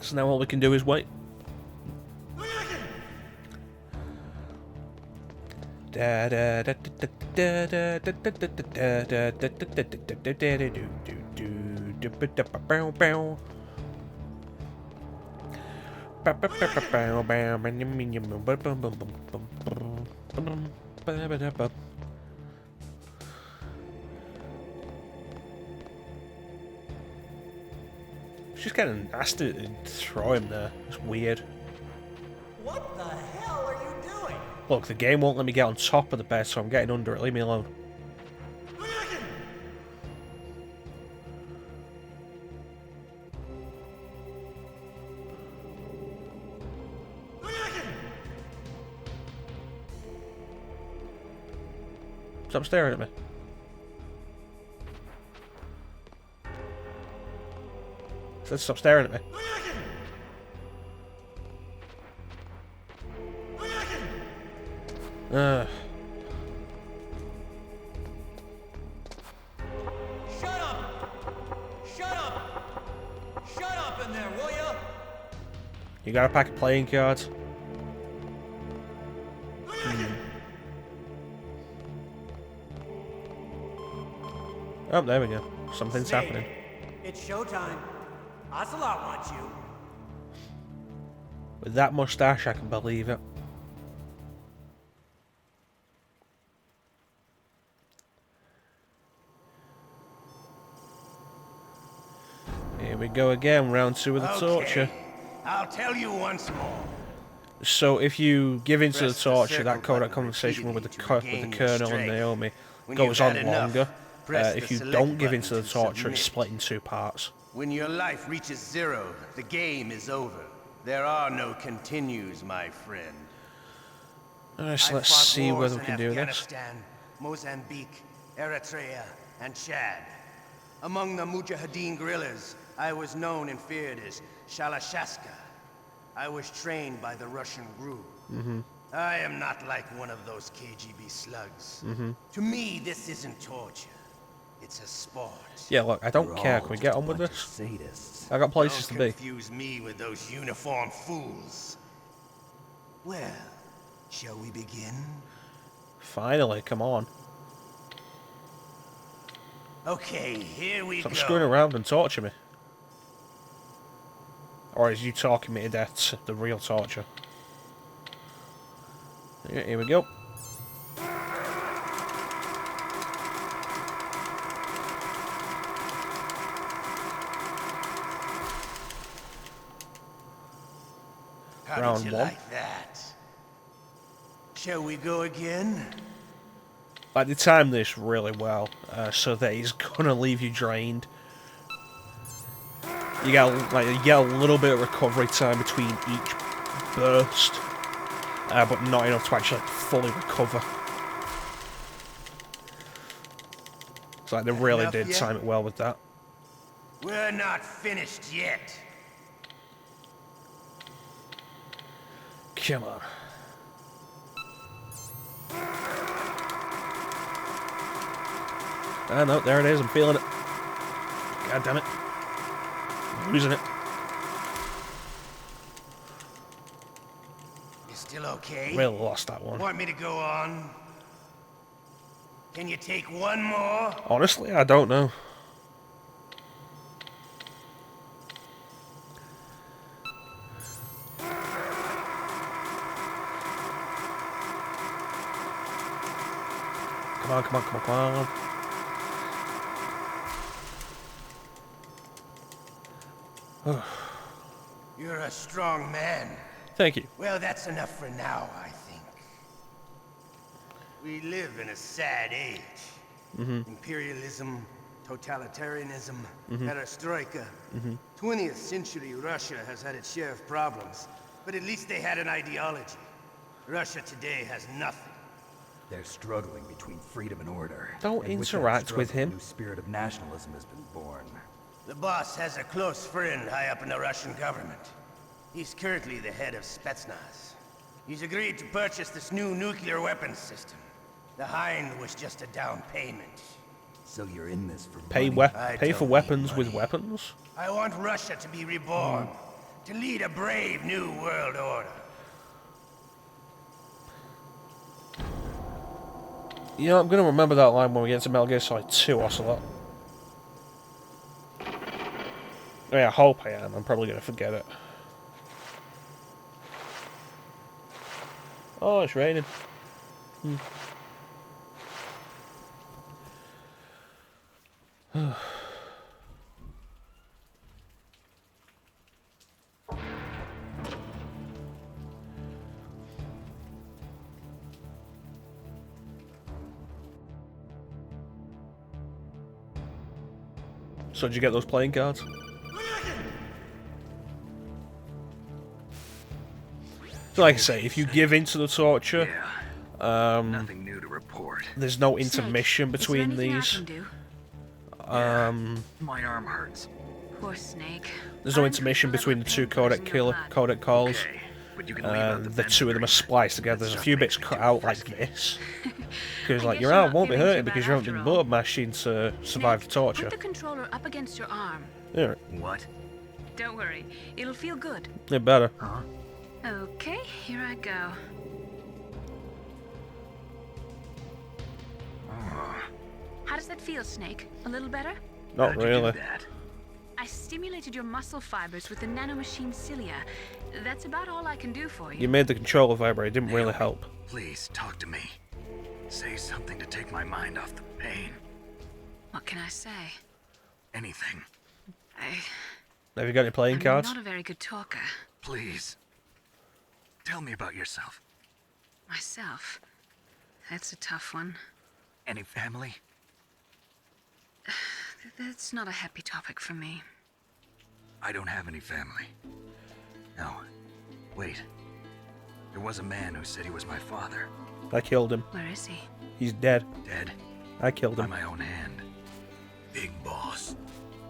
So now all we can do is wait. She's getting nasty to throw him there. It's weird. What the hell are you doing? Look, the game won't let me get on top of the bed, so I'm getting under it. Leave me alone. Stop staring at me. I said stop staring at me. Shut up! Shut up! Shut up in there, will ya? You got a pack of playing cards? Oh, there we go. Something's Snake, happening. It's showtime. Ocelot wants you. With that mustache, I can believe it. Here we go again, round 2 of the torture. I'll tell you once more. So if you give in to the Press the torture, circle that Kodak button conversation with the repeatedly to regain your Colonel and strength. Naomi When goes you've on had enough, longer. press If the you select don't give in button to the to torture, it's submit. split in 2 parts. When your life reaches 0, the game is over. There are no continues, my friend. Alright, so I let's fought see wars whether we in can do this. Afghanistan, Mozambique, Eritrea, and Chad. Among the Mujahideen guerrillas, I was known and feared as Shalashaska. I was trained by the Russian GRU. I am not like one of those KGB slugs. To me, this isn't torture. It's a sport. Yeah, look, I don't care. Can we get on with this? Sadists. I got places to Don't be. confuse me with those uniformed fools. Well, shall we begin? Finally, come on. Okay, here we Stop go. screwing around and torture me. Or is you talking me to death the real torture? Yeah, here we go. How Round did you 1. like that? Shall we go again? Like, they timed this really well, so that he's gonna leave you drained. You get a little bit of recovery time between each burst, but not enough to actually fully recover. So like, they really Enough did yet? time it well with that. We're not finished yet. Come on. Ah, no, there it is. I'm feeling it. God damn it. I'm losing it. You still okay? Really lost that one. Want me to go on? Can you take one more? Honestly, I don't know. Come on, come on, come on, come on. You're a strong man. Thank you. Well, that's enough for now, I think. We live in a sad age. Imperialism, totalitarianism, perestroika. 20th century Russia has had its share of problems, but at least they had an ideology. Russia today has nothing. They're struggling between freedom and order. Don't And with that interact with struggle, him. A new spirit of nationalism has been born. The boss has a close friend high up in the Russian government. He's currently the head of Spetsnaz. He's agreed to purchase this new nuclear weapons system. The Hind was just a down payment. So you're in this for Pay money? I pay don't for need weapons with money. weapons? I want Russia to be reborn. to lead a brave new world order. You know, I'm going to remember that line when we get to Metal Gear Solid 2, Ocelot. I mean, I hope I am. I'm probably going to forget it. Oh, it's raining. So did you get those playing cards? So like I say, if you give in to the torture, Nothing new to report. there's no intermission between these. My arm hurts. Poor Snake. There's no intermission between the two codec calls. Okay, but you can leave out The two of them are spliced together. There's a few bits cut out like this. Because like your you're arm not won't be feeling too hurting because bad you haven't after been all. blood mashing to survive the torture. Put the controller up against your arm. Yeah, What? Don't worry, it'll feel good. it better. Huh? Okay, here I go. How does that feel, Snake? A little better? Not How'd you really. do that? I stimulated your muscle fibers with the nanomachine cilia. That's about all I can do for you. You made the controller vibrate. It didn't really help. Please talk to me. Say something to take my mind off the pain. What can I say? Anything. Have you got any playing I'm cards? not a very good talker. Please. Tell me about yourself. Myself. That's a tough one. Any family? That's not a happy topic for me. I don't have any family. No. Wait. There was a man who said he was my father. I killed him. Where is he? He's dead. Dead I killed by him. my own hand. Big boss.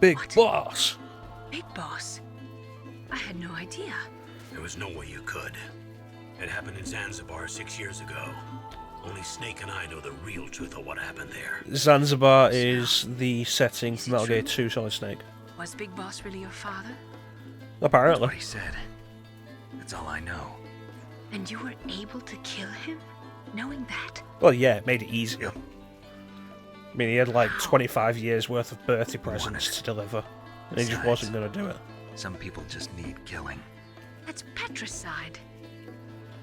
Big What? boss. Big Boss. I had no idea. There was no way you could. It happened in Zanzibar 6 years ago. Only Snake and I know the real truth of what happened there. Zanzibar is the setting for Metal Gear 2 Solid Snake. Was Big Boss really your father? That's Apparently. what he said. That's all I know. And you were able to kill him? Knowing that? Well, yeah, it made it easier. Yep. I mean, he had like 25 years worth of birthday presents to deliver. And he just Besides- wasn't going to do it. Some people just need killing. That's patricide.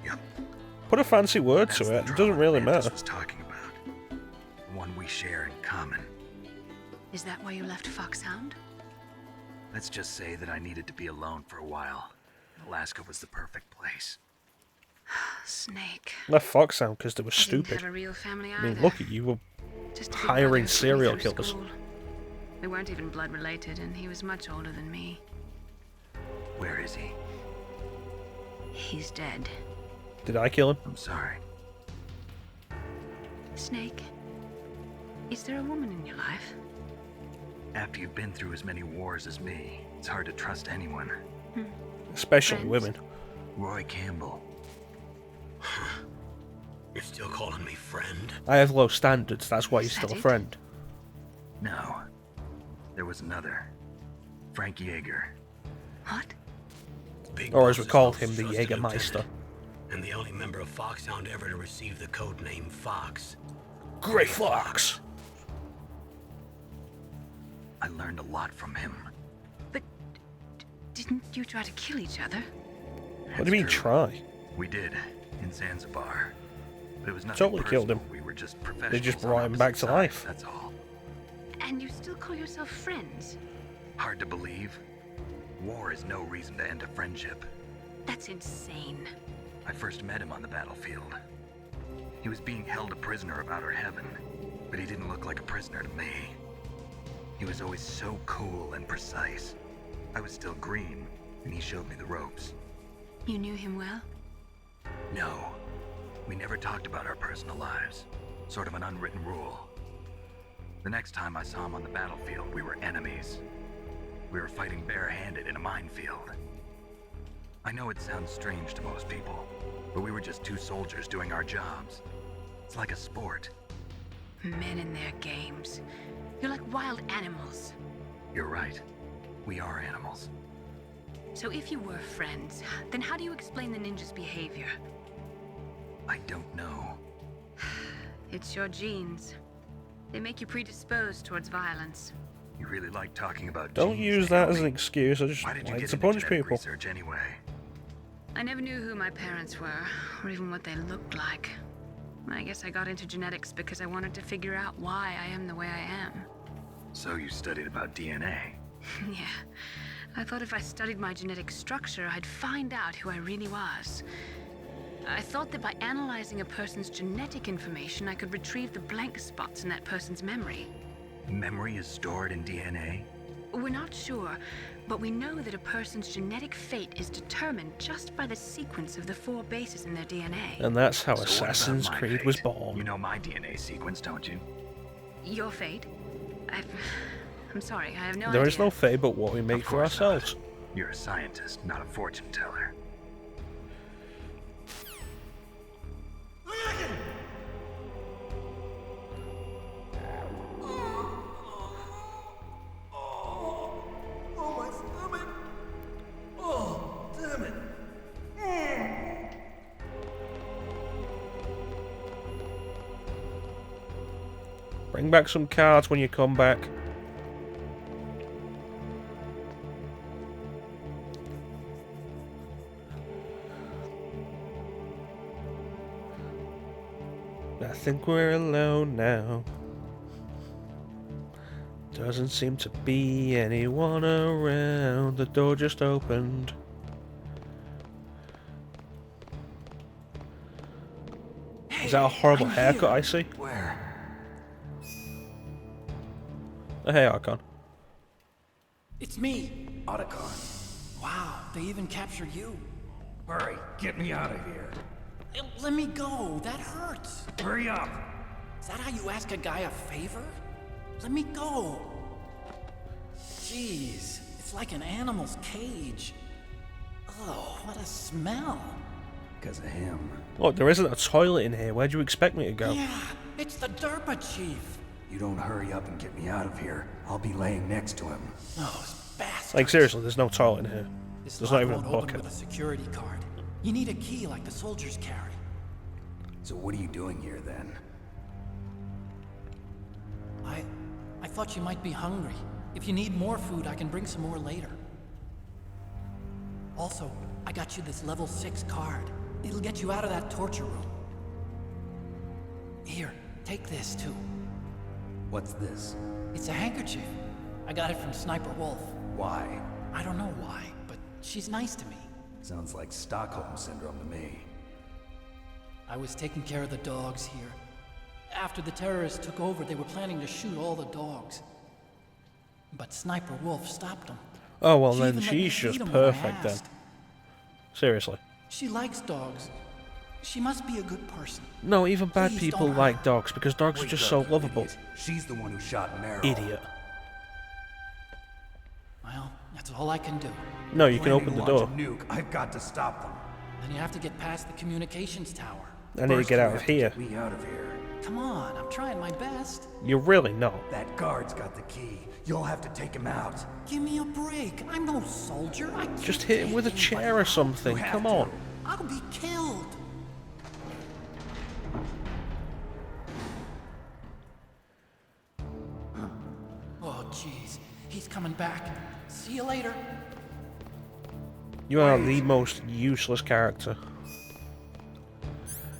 Yep. Put a fancy word That's to the it. It trauma doesn't really Mantis matter. was talking about. The one we share in common. Is that why you left Foxhound? Let's just say that I needed to be alone for a while. Alaska was the perfect place. Snake. Left Foxhound because they were I didn't stupid. have a real family I mean, either. look at you. Were Just a big hiring brother who put me serial through killers. school. We weren't even blood related, and he was much older than me. Where is he? He's dead. Did I kill him? I'm sorry. Snake, is there a woman in your life? After you've been through as many wars as me, it's hard to trust anyone. Especially Friends? women. Roy Campbell. You're still calling me friend? I have low standards. That's why Is he's still that a it? friend. No. There was another. Frank Yeager. What? Big Or as we Boss's called most him, the trusted Jägermeister. lieutenant, and the only member of Foxhound ever to receive the code name Fox. Grey Fox. I learned a lot from him. But didn't you try to kill each other? What do you mean That's true. try? We did, in Zanzibar. But it was nothing Totally killed personal. him. We were just professionals. just on brought him back opposite to life. sides, That's all. And you still call yourself friends? Hard to believe. War is no reason to end a friendship. That's insane. I first met him on the battlefield. He was being held a prisoner of outer heaven, but he didn't look like a prisoner to me. He was always so cool and precise. I was still green, and he showed me the ropes. You knew him well? No, we never talked about our personal lives. Sort of an unwritten rule. The next time I saw him on the battlefield, we were enemies. We were fighting barehanded in a minefield. I know it sounds strange to most people, but we were just two soldiers doing our jobs. It's like a sport. Men in their games. You're like wild animals. You're right. We are animals. So if you were friends, then how do you explain the ninja's behavior? I don't know. It's your genes. They make you predisposed towards violence. You really like talking about Don't genes, use that as an Naomi. excuse. I just Why did you like get to into punch genetic people. research anyway? I never knew who my parents were, or even what they looked like. I guess I got into genetics because I wanted to figure out why I am the way I am. So you studied about DNA. Yeah. I thought if I studied my genetic structure, I'd find out who I really was. I thought that by analyzing a person's genetic information, I could retrieve the blank spots in that person's memory. Memory is stored in DNA? We're not sure, but we know that a person's genetic fate is determined just by the sequence of the 4 bases in their DNA. And that's how So what about Assassin's my Creed fate? was born. You know my DNA sequence, don't you? Your fate? I'm sorry, I have no idea. There is no fate but what we make Of for course not. ourselves. You're a scientist, not a fortune teller. Oh, my stomach! Oh, damn it! Bring back some cards when you come back. I think we're alone now. Doesn't seem to be anyone around. The door just opened. Is that a horrible haircut I see? Where? Oh, hey, Archon. It's me, Otacon. Wow, they even captured you. Hurry, get me out of here. Let me go, that hurts. Hurry up! Is that how you ask a guy a favor? Let me go. Jeez, it's like an animal's cage. Oh, what a smell. Because of him. Look, there isn't a toilet in here. Where do you expect me to go? Yeah, it's the Derpa chief. You don't hurry up and get me out of here, I'll be laying next to him. Those bastards. Like, seriously, there's no toilet in here. This There's lock not even a won't open bucket. with a security card. You need a key like the soldiers carry. So what are you doing here then? I thought you might be hungry. If you need more food, I can bring some more later. Also, I got you this level 6 card. It'll get you out of that torture room. Here, take this too. What's this? It's a handkerchief. I got it from Sniper Wolf. Why? I don't know why, but she's nice to me. Sounds like Stockholm Syndrome to me. I was taking care of the dogs here. After the terrorists took over, they were planning to shoot all the dogs. But Sniper Wolf stopped them. Oh, well, She then even let me she's feed just 'em when I perfect then. asked. Seriously. She likes dogs. She must be a good person. No, even bad Please people don't like hurt. dogs because dogs are just so lovable. She's the one who shot Merrill. Idiot. Well, that's all I can do. No, you can Planning open to the launch door. a nuke. I've got to stop them. Then you have to get past the communications tower. I need to First, get you out of have to here. Get me out of here. Come on, I'm trying my best. You're really not. That guard's got the key. You'll have to take him out. Give me a break. I'm no soldier. I can't Just hit him take with a anybody chair or out. something. You have Come to. on. I'll be killed. Oh, jeez. He's coming back. See you later. You are the most useless character.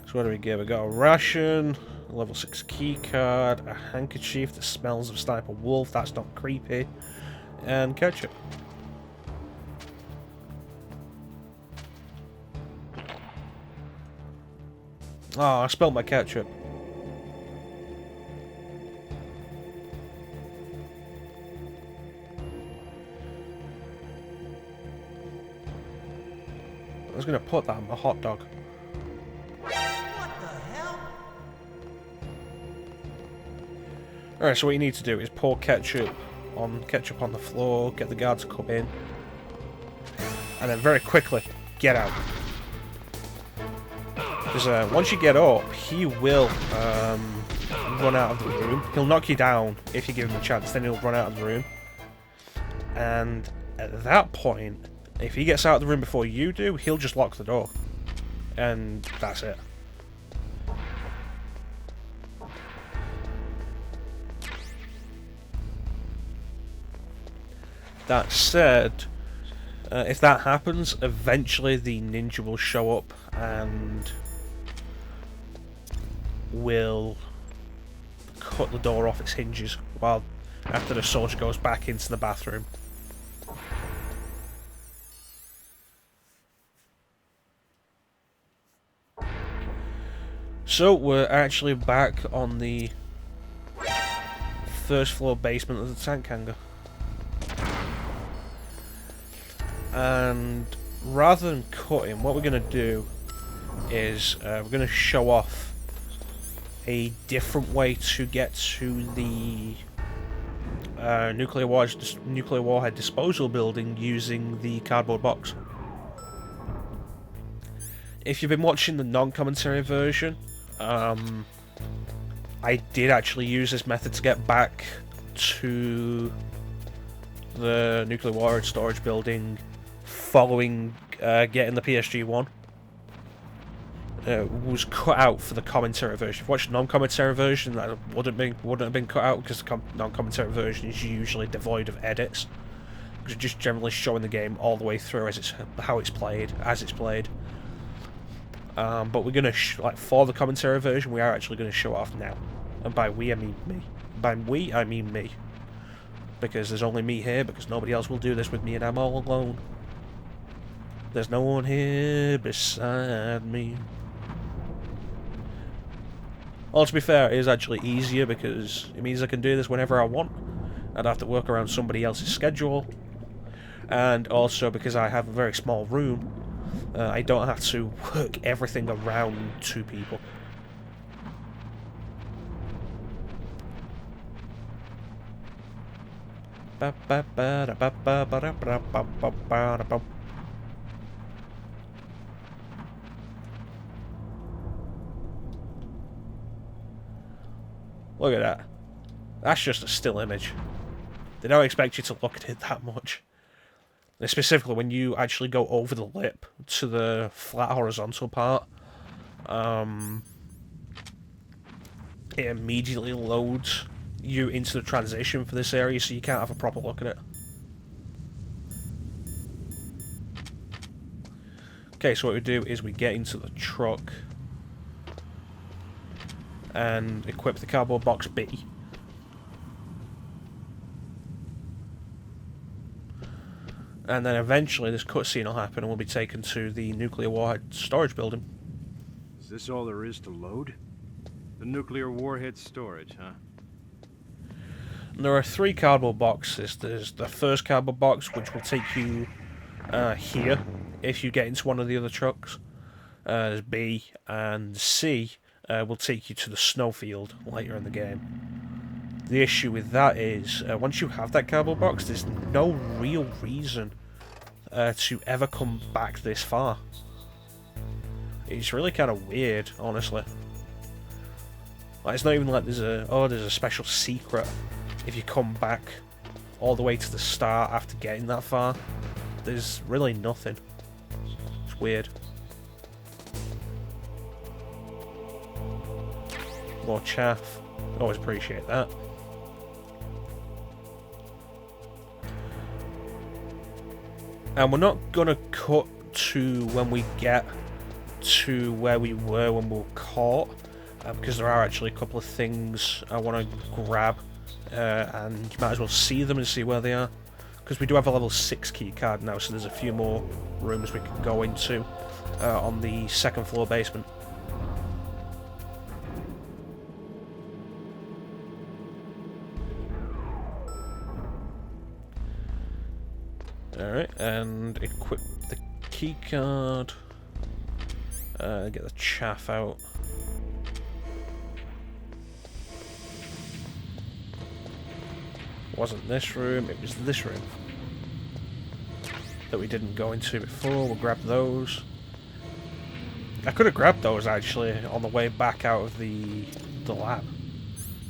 So what do we get? We got a ration, a level 6 key card, a handkerchief that smells of Sniper Wolf, that's not creepy, and ketchup. Oh, I spilled my ketchup. I was going to put that on my hot dog. What the hell? Alright, so what you need to do is pour ketchup on the floor, get the guard to come in, and then very quickly get out. Because once you get up, he will run out of the room. He'll knock you down if you give him a chance, then he'll run out of the room. And at that point, If he gets out of the room before you do, he'll just lock the door. And that's it. That said, if that happens, eventually the ninja will show up and will cut the door off its hinges while after the soldier goes back into the bathroom. So we're actually back on the first floor basement of the tank hangar. And rather than cutting, what we're going to do is we're going to show off a different way to get to the nuclear warhead disposal building using the cardboard box. If you've been watching the non-commentary version, I did actually use this method to get back to the nuclear warhead storage building following getting the PSG-1. Was cut out for the commentary version. If you watch the non-commentary version, that wouldn't have been cut out because the non-commentary version is usually devoid of edits. Because it's just generally showing the game all the way through as how it's played. But we're gonna for the commentary version, we are actually gonna show off now, and by we I mean me. By we I mean me, because there's only me here. Because nobody else will do this with me, and I'm all alone. There's no one here beside me. Well, to be fair, it is actually easier because it means I can do this whenever I want. I don't have to work around somebody else's schedule, and also because I have a very small room. I don't have to work everything around two people. Look at that. That's just a still image. They don't expect you to look at it that much. And specifically when you actually go over the lip to the flat horizontal part, it immediately loads you into the transition for this area, so you can't have a proper look at it. Okay, so what we do is we get into the truck and equip the cardboard box B. And then eventually this cutscene will happen and we'll be taken to the nuclear warhead storage building. Is this all there is to load? The nuclear warhead storage, huh? And there are 3 cardboard boxes. There's the first cardboard box, which will take you here if you get into one of the other trucks. There's B, and C will take you to the snowfield later in the game. The issue with that is, once you have that cardboard box, there's no real reason to ever come back this far. It's really kind of weird, honestly. Like, it's not even like there's a special secret if you come back all the way to the start after getting that far. There's really nothing. It's weird. More chaff. Always appreciate that. And we're not gonna cut to when we get to where we were when we were caught, because there are actually a couple of things I want to grab, and you might as well see them and see where they are, because we do have a level 6 key card now, so there's a few more rooms we can go into on the second floor basement. Alright, and equip the key card. Get the chaff out. Wasn't this room, it was this room that we didn't go into before. We'll grab those. I could have grabbed those actually on the way back out of the lab,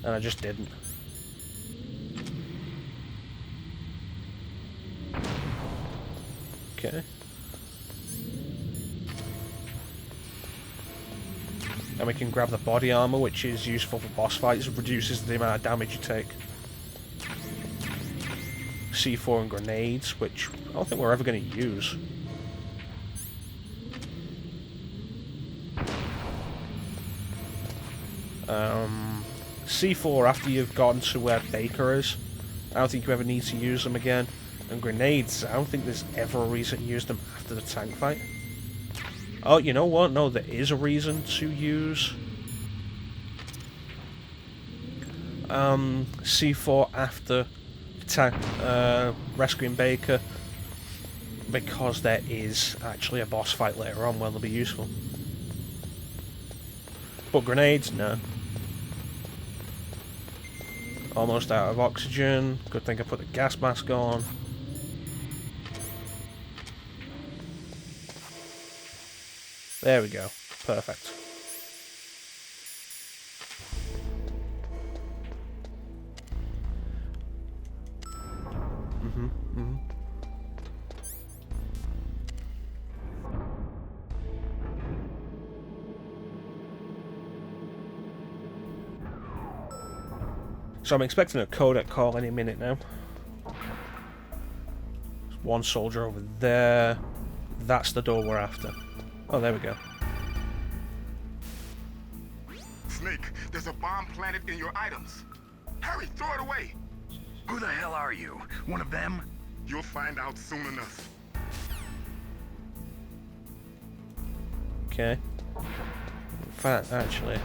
and I just didn't. Okay. And we can grab the body armor, which is useful for boss fights. It reduces the amount of damage you take. C4 and grenades, which I don't think we're ever going to use. C4 after you've gotten to where Baker is. I don't think you ever need to use them again. And grenades, I don't think there's ever a reason to use them after the tank fight. Oh, you know what? No, there is a reason to use C4 after rescuing Baker, because there is actually a boss fight later on where they'll be useful. But grenades, no. Almost out of oxygen. Good thing I put the gas mask on. There we go. Perfect. So I'm expecting a codec call any minute now. There's one soldier over there. That's the door we're after. Oh, there we go. Snake, there's a bomb planted in your items. Hurry, throw it away. Who the hell are you? One of them? You'll find out soon enough. Okay. In fact, actually,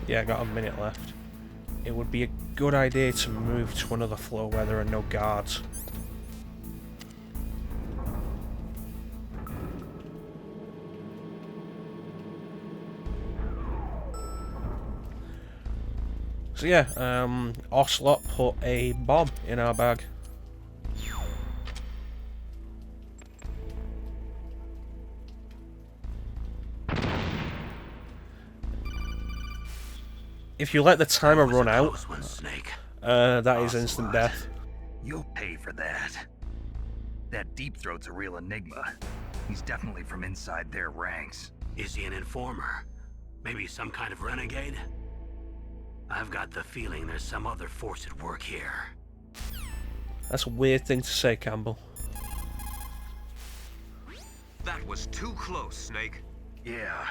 yeah, I got a minute left. It would be a good idea to move to another floor where there are no guards. So yeah, Ocelot put a bomb in our bag. If you let the timer run out, that is instant death. You'll pay for that. That Deep Throat's a real enigma. He's definitely from inside their ranks. Is he an informer? Maybe some kind of renegade? I've got the feeling there's some other force at work here. That's a weird thing to say, Campbell. That was too close, Snake. Yeah,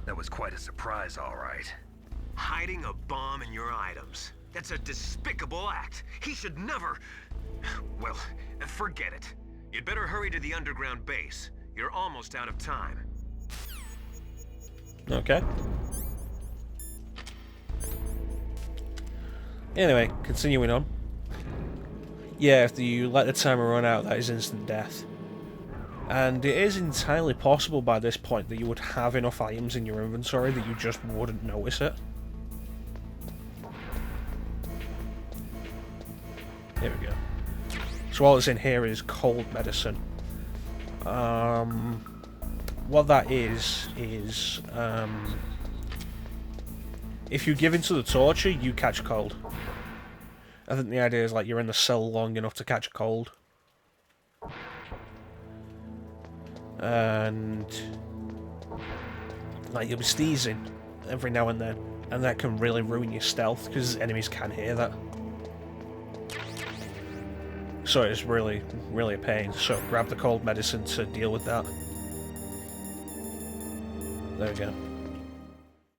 that was quite a surprise, all right. Hiding a bomb in your items. That's a despicable act. He should never... Well, forget it. You'd better hurry to the underground base. You're almost out of time. Okay. Anyway, continuing on. Yeah, if you let the timer run out, that is instant death. And it is entirely possible by this point that you would have enough items in your inventory that you just wouldn't notice it. Here we go. So all that's in here is cold medicine. What that is if you give into the torture, you catch cold. I think the idea is like you're in the cell long enough to catch a cold. And like you'll be sneezing every now and then, and that can really ruin your stealth because enemies can hear that. So it's really, really a pain. So grab the cold medicine to deal with that. There we go.